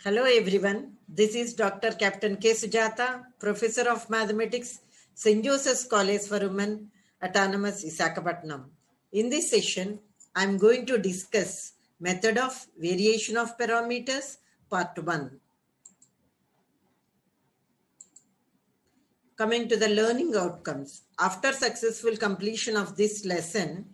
Hello everyone, this is Dr. Captain K. Sujata, Professor of Mathematics, St. Joseph's College for Women, Autonomous, Visakhapatnam. In this session, I am going to discuss method of variation of parameters, part 1. Coming to the learning outcomes. After successful completion of this lesson,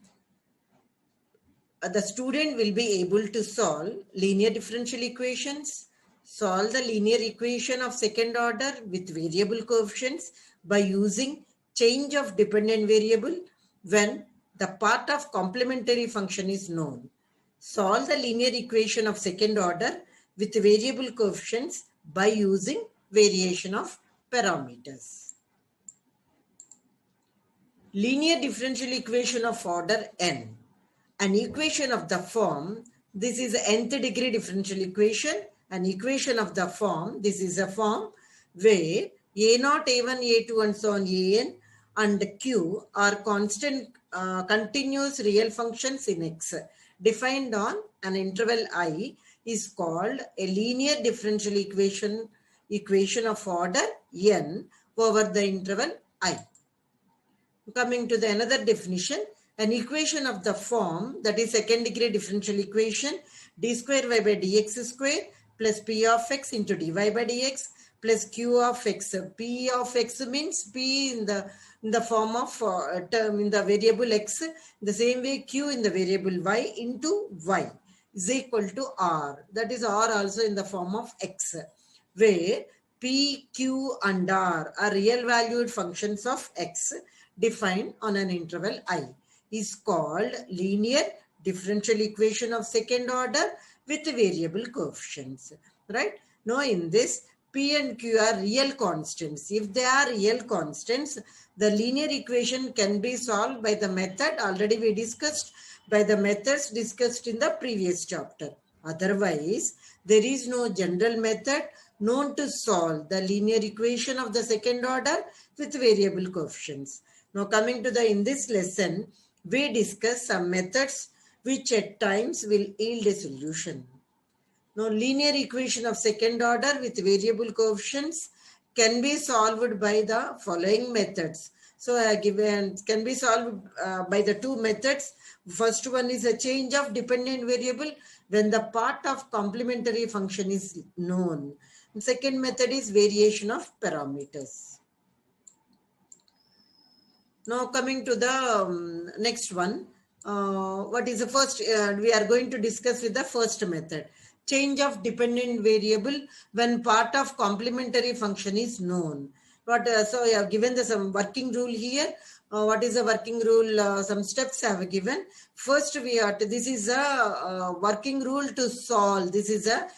the student will be able to solve linear differential equations, solve the linear equation of second order with variable coefficients by using change of dependent variable when the part of complementary function is known. Solve the linear equation of second order with variable coefficients by using variation of parameters. Linear differential equation of order n. An equation of the form, this is the nth degree differential equation. An equation of the form, this is a form where a0, a1, a2 and so on an and q are constant continuous real functions in x defined on an interval I is called a linear differential equation of order n over the interval I. Coming to the another definition, an equation of the form that is second degree differential equation d square y by dx square plus p of x into dy by dx plus q of x. P of x means p in the form of term in the variable x. The same way q in the variable y into y is equal to r. That is r also in the form of x, where p, q and r are real valued functions of x defined on an interval I is called linear differential equation of second order with variable coefficients. Right? Now in this, P and Q are real constants. If they are real constants, the linear equation can be solved by the method already we discussed, by the methods discussed in the previous chapter. Otherwise, there is no general method known to solve the linear equation of the second order with variable coefficients. Now coming to in this lesson, we discuss some methods which at times will yield a solution. Now linear equation of second order with variable coefficients can be solved by the following methods. So given can be solved by the two methods. First one is a change of dependent variable when the part of complementary function is known. And second method is variation of parameters. Now coming to the next one, what is the first? We are going to discuss with the first method. Change of dependent variable when part of complementary function is known. But so I have given some working rule here. What is the working rule? Some steps I have given. First we have to, this is a working rule to solve. This is a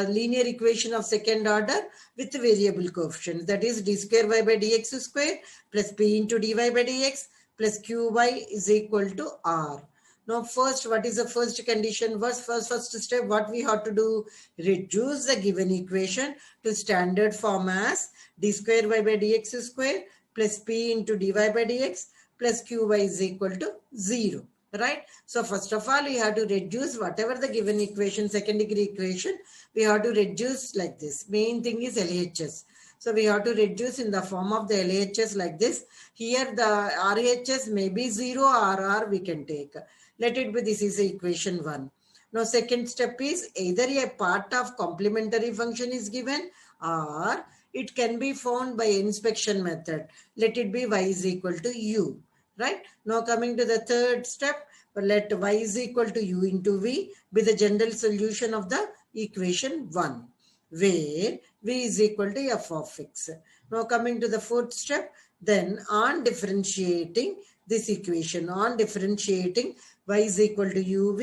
linear equation of second order with variable coefficients, that is d square y by dx square plus p into dy by dx plus qy is equal to r. Now first, what is the first condition? First step, what we have to do? Reduce the given equation to standard form as d square y by dx square plus p into dy by dx plus qy is equal to 0. Right? So first of all, we have to reduce whatever the given equation, second degree equation, we have to reduce like this. Main thing is LHS. So we have to reduce in the form of the LHS like this. Here the RHS may be 0 or R we can take. Let it be, this is equation 1. Now second step is either a part of complementary function is given or it can be found by inspection method. Let it be y is equal to u. Right? Now coming to the third step, let y is equal to u into v be the general solution of the equation 1, where v is equal to f of x. Now coming to the fourth step, then on differentiating this equation, on differentiating y is equal to uv,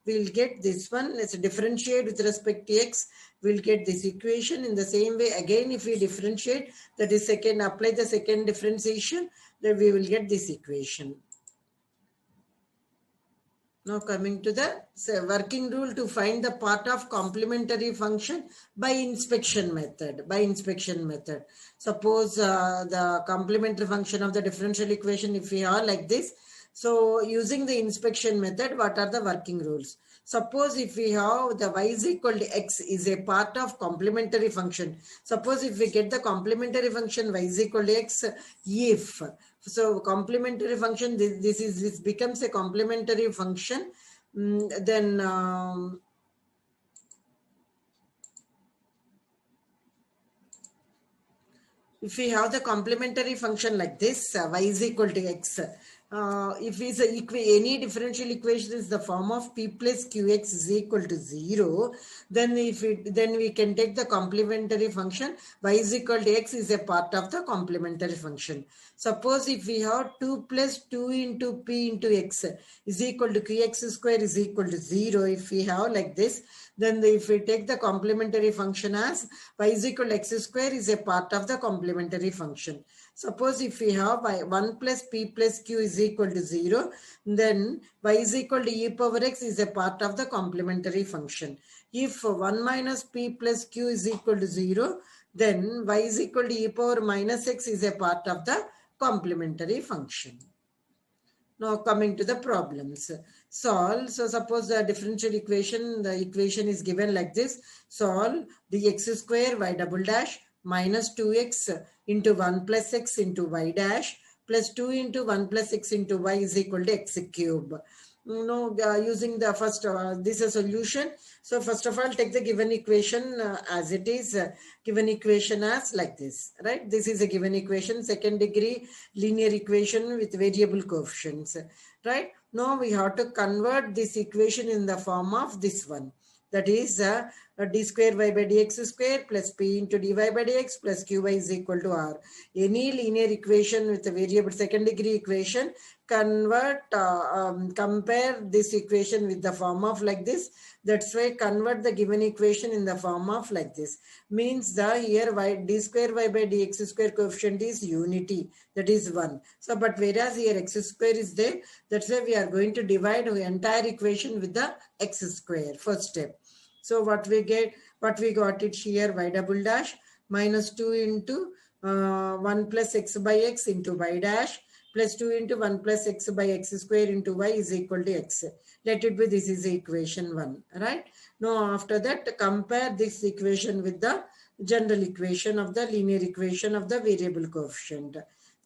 we will get this one. Let's differentiate with respect to x. We'll get this equation in the same way. Again, if we differentiate, that is second, apply the second differentiation, then we will get this equation. Now coming to the working rule to find the part of complementary function by inspection method. Suppose the complementary function of the differential equation, if we are like this. So using the inspection method, what are the working rules? Suppose if we have the y is equal to x is a part of complementary function. Suppose if we get the complementary function y is equal to x, if so complementary function, this becomes a complementary function, then if we have the complementary function like this, y is equal to x, if it's any differential equation is the form of p plus qx is equal to 0, then then we can take the complementary function y is equal to x is a part of the complementary function. Suppose if we have 2 plus 2 into p into x is equal to qx square is equal to 0, if we have like this, then if we take the complementary function as y is equal to x square is a part of the complementary function. Suppose if we have 1 plus p plus q is equal to 0, then y is equal to e power x is a part of the complementary function. If 1 minus p plus q is equal to 0, then y is equal to e power minus x is a part of the complementary function. Now coming to the problems. Solve. So suppose the differential equation, the equation is given like this. Solve dx square y double dash minus 2x into 1 plus x into y dash plus 2 into 1 plus x into y is equal to x cube. Using the first, this is a solution. So first of all, take the given equation as it is. Given equation as like this, right? This is a given equation, second degree linear equation with variable coefficients, right? Now we have to convert this equation in the form of this one. That is d square y by dx square plus p into dy by dx plus qy is equal to r. Any linear equation with a variable second degree equation, compare this equation with the form of like this. That's why convert the given equation in the form of like this. Means the here y d square y by dx square coefficient is unity. That is 1. So but whereas here x square is there, that's why we are going to divide the entire equation with the x square. First step. So what we got it here, y double dash minus 2 into 1 plus x by x into y dash plus 2 into 1 plus x by x square into y is equal to x. Let it be, this is equation 1, right? Now after that, compare this equation with the general equation of the linear equation of the variable coefficient,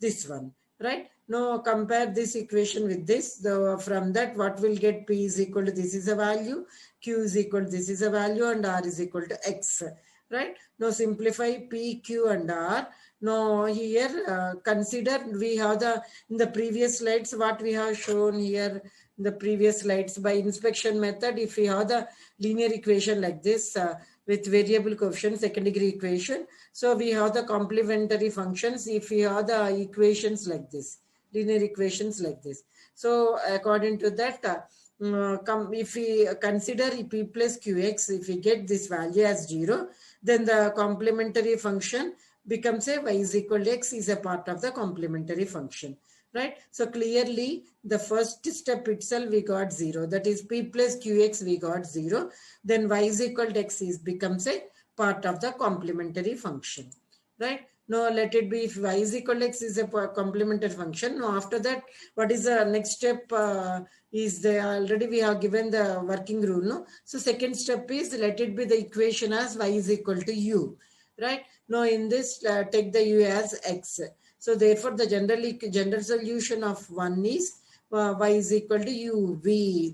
this one, right? Now compare this equation with this. From that, what will get? P is equal to this is a value, q is equal to this is a value, and r is equal to x, right? Now simplify p, q, and r. Now here consider we have in the previous slides what we have shown here in the previous slides by inspection method. If we have the linear equation like this with variable coefficient, second degree equation, so we have the complementary functions. If we have the equations like this, linear equations like this, so according to that, if we consider p plus qx, if we get this value as 0, then the complementary function becomes a y is equal to x is a part of the complementary function, right? So clearly the first step itself we got 0, that is p plus qx we got 0, then y is equal to x becomes a part of the complementary function, right? Now let it be, if y is equal to x is a complementary function. Now after that, what is the next step? Already we have given the working rule, no? So second step is, let it be the equation as y is equal to u, right? Now in this, take the u as x. So therefore the general solution of 1 is y is equal to uv.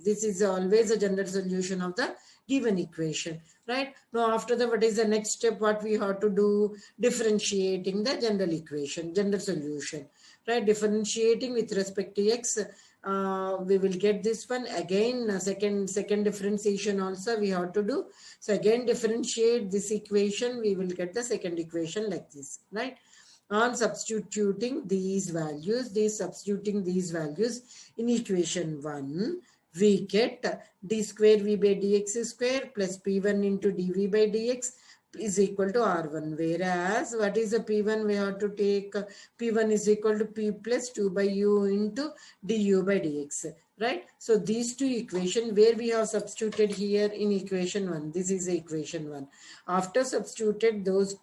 This is always a general solution of the given equation, right? Now after that, what is the next step? What we have to do? Differentiating the general equation, general solution, right? Differentiating with respect to x, we will get this one again. Second differentiation also we have to do. So again differentiate this equation, we will get the second equation like this, right? On substituting these values in equation 1, we get d square v by dx square plus p1 into dv by dx is equal to r1. Whereas what is the p1? We have to take p1 is equal to p plus 2 by u into du by dx, right? So these two equations where we have substituted here in equation 1, this is equation 1. After substituted those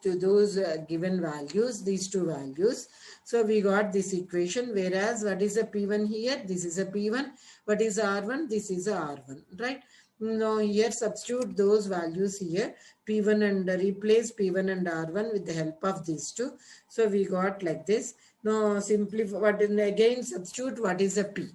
given values, these two values, so we got this equation. Whereas what is the p1 here? This is a p1. What is r1? This is a r1, right? Now here substitute those values here, P1 and replace P1 and R1 with the help of these two. So we got like this. Now simplify, what again substitute what is a P.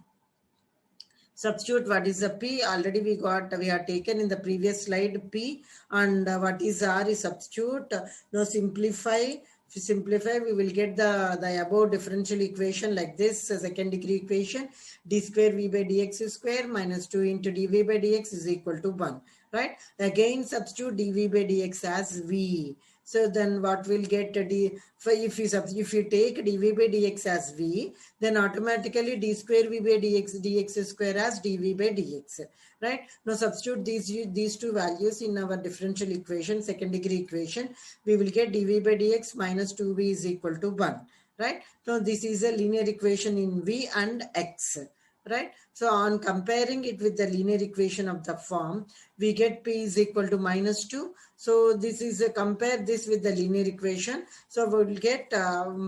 Substitute what is a P. Already we have taken in the previous slide P, and what is R is substitute. Now simplify. If you simplify, we will get the above differential equation like this, second degree equation, d square v by dx square minus 2 into dv by dx is equal to 1, right? Again substitute dv by dx as v. So then what we'll get if you take dv by dx as v, then automatically d square v by dx square as dv by dx, right? Now substitute these two values in our differential equation, second degree equation. We will get dv by dx minus 2v is equal to 1, right? Now this is a linear equation in v and x, right? So on comparing it with the linear equation of the form, we get p is equal to minus 2. So this is compare this with the linear equation. So we will get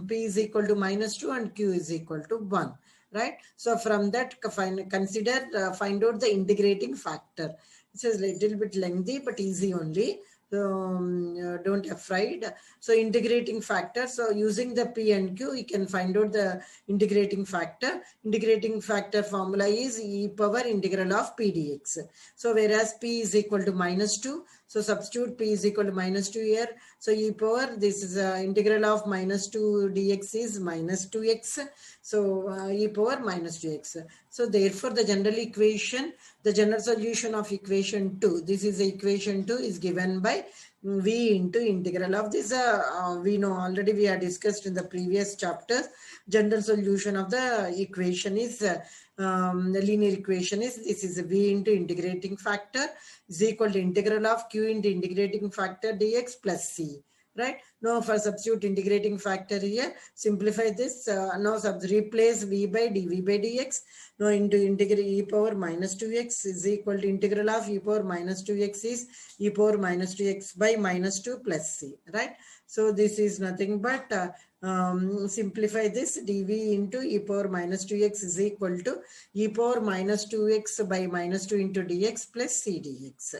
p is equal to minus 2 and q is equal to 1, right? So from that find out the integrating factor. It's a little bit lengthy but easy only. So don't afraid. So integrating factor. So using the P and Q, you can find out the integrating factor. Integrating factor formula is e power integral of P dx. So whereas P is equal to minus 2. So substitute P is equal to minus 2 here. So e power, this is integral of minus 2 dx is minus 2x. So e power minus 2x. So therefore the general equation, the general solution of equation 2, this is equation 2 is given by v into integral of this. We know already, we have discussed in the previous chapters. General solution of the equation is the linear equation is this is v into integrating factor is equal to integral of q into integrating factor dx plus c. Right now, for substitute integrating factor here, simplify this. Now replace v by dv by dx. Now into integrate e power minus 2x is equal to integral of e power minus 2x is e power minus 2x by minus 2 plus c. Right. So this is nothing but simplify this, dv into e power minus 2x is equal to e power minus 2x by minus 2 into dx plus c dx.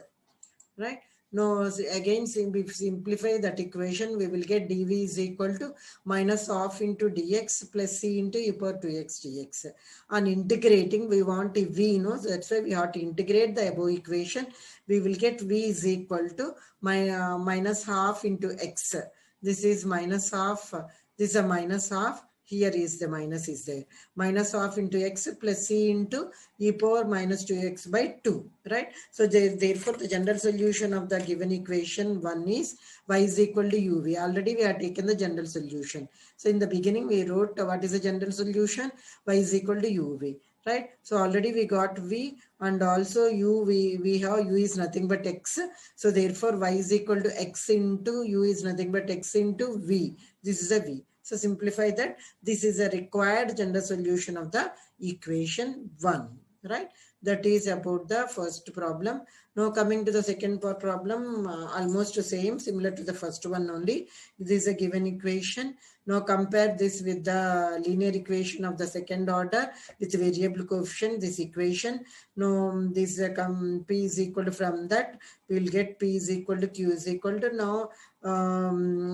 Right. Now again simplify that equation, we will get dv is equal to minus half into dx plus c into e power 2x dx. On integrating, we want a v, so that's why we have to integrate the above equation. We will get v is equal to minus half into x. This is minus half, this is a minus half. Here is the minus is there. Minus half into x plus c into e power minus 2x by 2, right? So therefore, the general solution of the given equation 1 is y is equal to uv. Already we have taken the general solution. So in the beginning, we wrote what is the general solution? Y is equal to uv, right? So already we got v, and also u, we have u is nothing but x. So therefore, y is equal to x into u is nothing but x into v. This is a v. So simplify that. This is a required general solution of the equation 1, right? That is about the first problem. Now coming to the second problem, almost the same, similar to the first one only. This is a given equation. Now compare this with the linear equation of the second order with variable coefficient, this equation. Now this p is equal to, from that we will get p is equal to q is equal to, now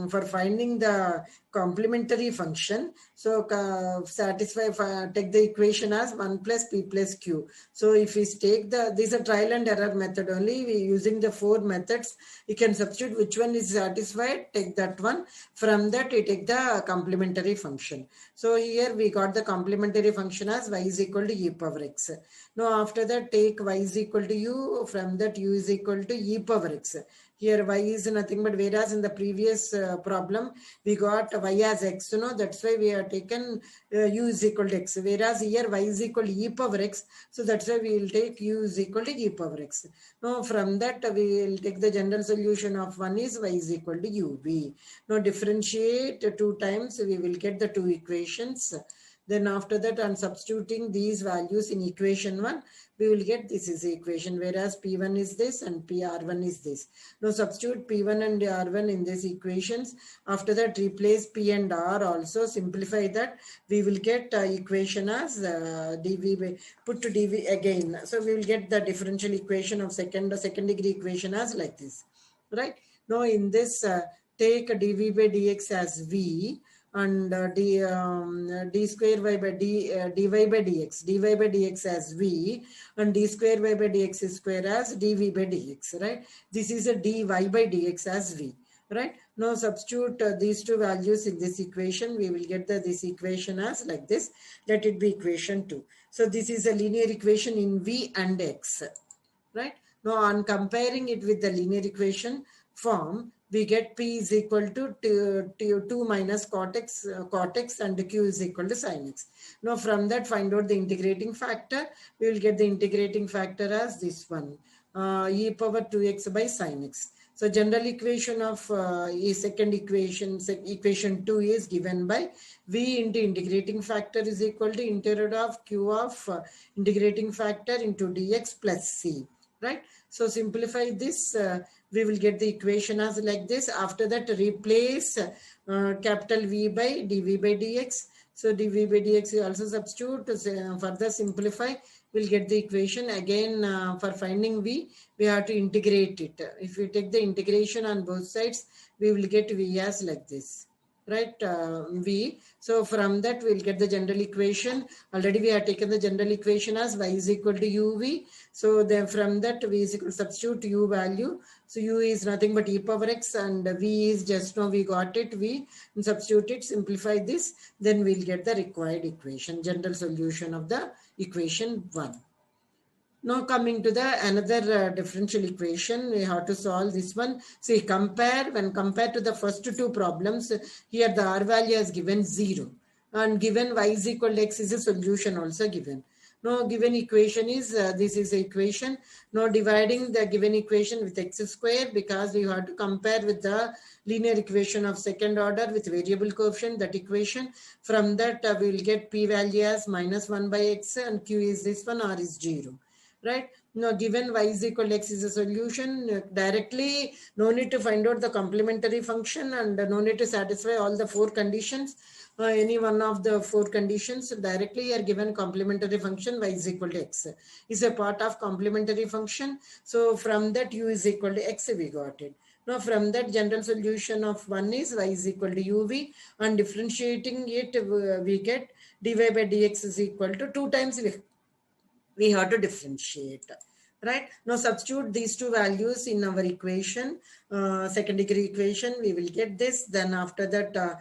for finding the complementary function, so take the equation as 1 plus p plus q. So if we take this is a trial and error method only. We using the 4 methods, you can substitute which one is satisfied, take that one. From that we take the complementary function. So here we got the complementary function as y is equal to e power x. Now after that take y is equal to u, from that u is equal to e power x. Here y is nothing but, whereas in the previous problem we got y as x, that's why we have taken u is equal to x, whereas here y is equal to e power x, so that's why we will take u is equal to e power x. Now from that we will take the general solution of 1 is y is equal to uv. Now differentiate 2 times, we will get the 2 equations. Then after that, on substituting these values in equation 1, we will get this is the equation, whereas P1 is this and PR1 is this. Now substitute P1 and R1 in these equations. After that, replace P and R also. Simplify that. We will get equation as dV, put to dV again. So we will get the differential equation of second degree equation as like this. Right? Now in this, take dV by dx as V, and d square y by dy by dx as V, and d square y by dx square as dv by dx, right? This is a dy by dx as V, right? Now substitute these two values in this equation. We will get this equation as like this. Let it be equation 2. So this is a linear equation in V and X, right? Now on comparing it with the linear equation form, we get P is equal to 2 minus cot x and Q is equal to sin x. Now from that, find out the integrating factor. We will get the integrating factor as this one, e power 2x by sin x. So general equation of second equation, equation 2 is given by V into integrating factor is equal to integral of Q of integrating factor into dx plus C. Right? So simplify this, we will get the equation as like this. After that, replace capital V by dV by dx. So dV by dx we also substitute. Further simplify, we'll get the equation. Again, for finding V, we have to integrate it. If we take the integration on both sides, we will get V as like this. Right, V. So from that we'll get the general equation. Already we have taken the general equation as y is equal to uv. So then from that v is equal to substitute u value. So u is nothing but e power x and v is just now we got it v, and substitute it, simplify this, then we'll get the required equation, general solution of the equation 1. Now coming to the another differential equation, we have to solve this one. See, when compared to the first two problems, here the R value is given 0 and given y is equal to x is a solution also given. Now given equation is, this is the equation. Now dividing the given equation with x square, because we have to compare with the linear equation of second order with variable coefficient, that equation. From that we will get p value as minus 1 by x and q is this one, r is 0. Right? Now given y is equal to x is a solution, directly no need to find out the complementary function and no need to satisfy all the 4 conditions. Any one of the 4 conditions, directly are given complementary function y is equal to x is a part of complementary function. So from that u is equal to x we got it. Now from that, general solution of 1 is y is equal to uv, and differentiating it we get dy by dx is equal to 2 times we have to differentiate. Right? Now substitute these two values in our equation, second degree equation, we will get this. Then after that,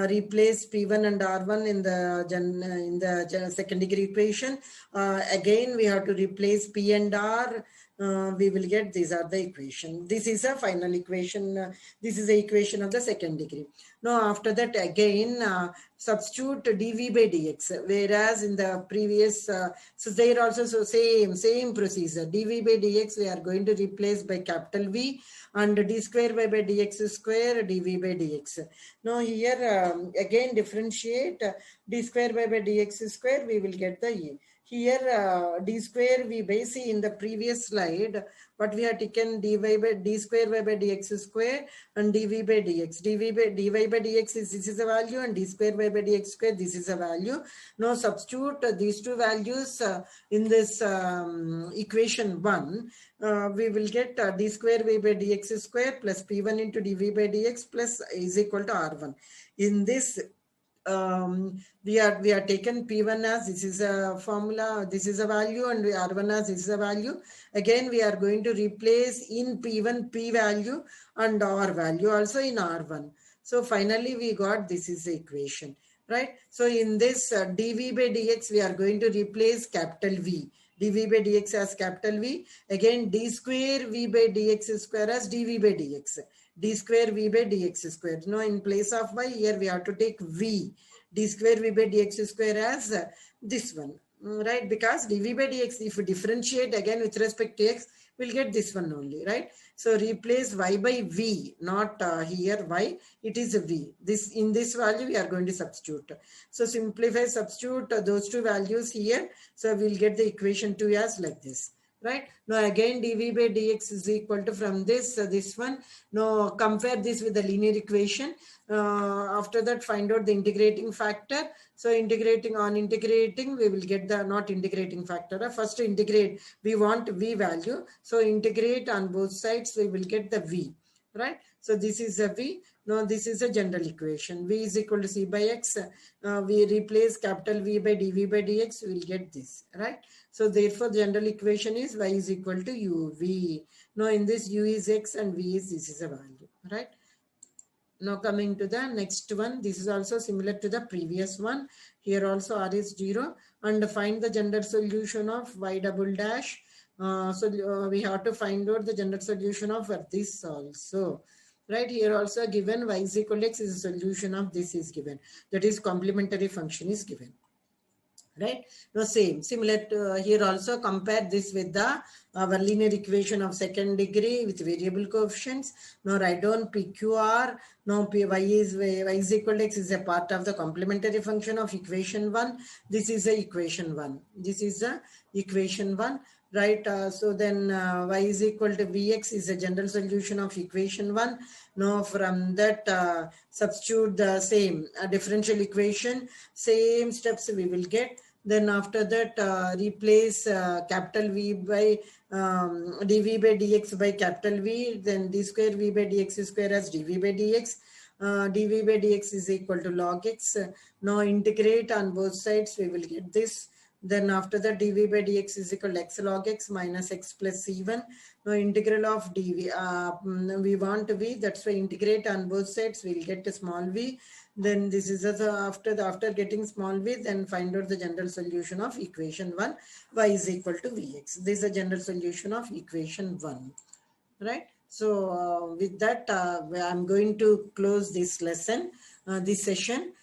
replace P1 and R1 in the second degree equation. Again, we have to replace P and R. We will get, these are the equation. This is a final equation. This is the equation of the second degree. Now after that, again substitute dv by dx, whereas in the previous, so there also, so same procedure. Dv by dx we are going to replace by capital V, and d square y by dx square dv by dx. Now here again differentiate d square y by dx square, we will get the E. Here d square we base in the previous slide, but we have taken dy by d square y by dx square and dv by dx. dy by dx is, this is a value, and d square y by dx square, this is a value. Now substitute these two values in this equation 1. We will get d square y by dx square plus p1 into dv by dx plus is equal to r1. In this we are taken P1 as this is a formula, this is a value, and R1 as this is a value. Again, we are going to replace in P1 P value and R value also in R1. So finally we got, this is the equation, right? So in this dV by dx, we are going to replace capital V. dV by dx as capital V. Again, d square V by dx square as dV by dx. D square V by dx square. Now in place of y, here we have to take V. D square V by dx square as this one, right? Because dV by dx, if we differentiate again with respect to x, we'll get this one only, right? So replace y by v, not here y, it is a v. This, in this value we are going to substitute. So simplify, substitute those two values here. So we'll get the equation 2 as like this. Right now again dv by dx is equal to, from this this one, now compare this with the linear equation. After that find out the integrating factor. So integrating, on integrating we will get the, not integrating factor, first to integrate we want v value, so integrate on both sides we will get the v, right? So this is a v. Now this is a general equation, v is equal to c by x. We replace capital V by dv by dx, we will get this, right? So therefore general equation is y is equal to uv. Now in this u is x and v is, this is a value, right? Now coming to the next one, this is also similar to the previous one. Here also r is 0, and find the general solution of y double dash. We have to find out the general solution of this also. Right, here also given y is equal to x is a solution of this is given. That is complementary function is given. Right, now same, similar to here also compare this with the our linear equation of second degree with variable coefficients. Now write down PQR. Now y is equal to x is a part of the complementary function of equation 1. This is the equation 1. This is the equation 1. Right, so then y is equal to vx is a general solution of equation 1. Now from that substitute the same differential equation, same steps we will get. Then after that replace capital V by dv by dx by capital V, then d square v by dx square as dv by dx. Dv by dx is equal to log x. Now integrate on both sides, we will get this. Then after that dv by dx is equal to x log x minus x plus c1. Now integral of dv, we want v, that's why integrate on both sides, we'll get a small v. Then this is after getting small v, then find out the general solution of equation 1, y is equal to vx. This is the general solution of equation 1, right? So with that I'm going to close this lesson, this session.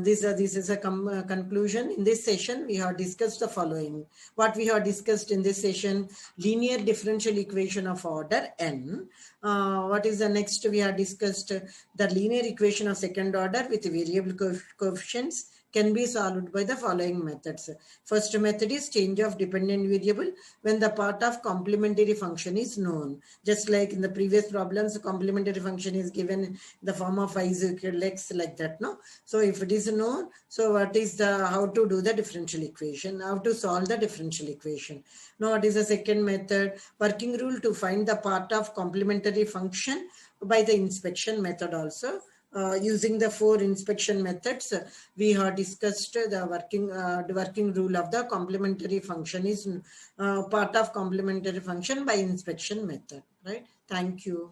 This is a conclusion. In this session, we have discussed the following. What we have discussed in this session: linear differential equation of order n. What is the next? We have discussed the linear equation of second order with variable coefficients can be solved by the following methods. First method is change of dependent variable when the part of complementary function is known. Just like in the previous problems, the complementary function is given in the form of y is equal to x, like that, no? So if it is known, so what is the, how to do the differential equation, how to solve the differential equation. Now what is the second method? Working rule to find the part of complementary function by the inspection method also. Using the 4 inspection methods, we have discussed the working rule of the complementary function is part of complementary function by inspection method, right? Thank you.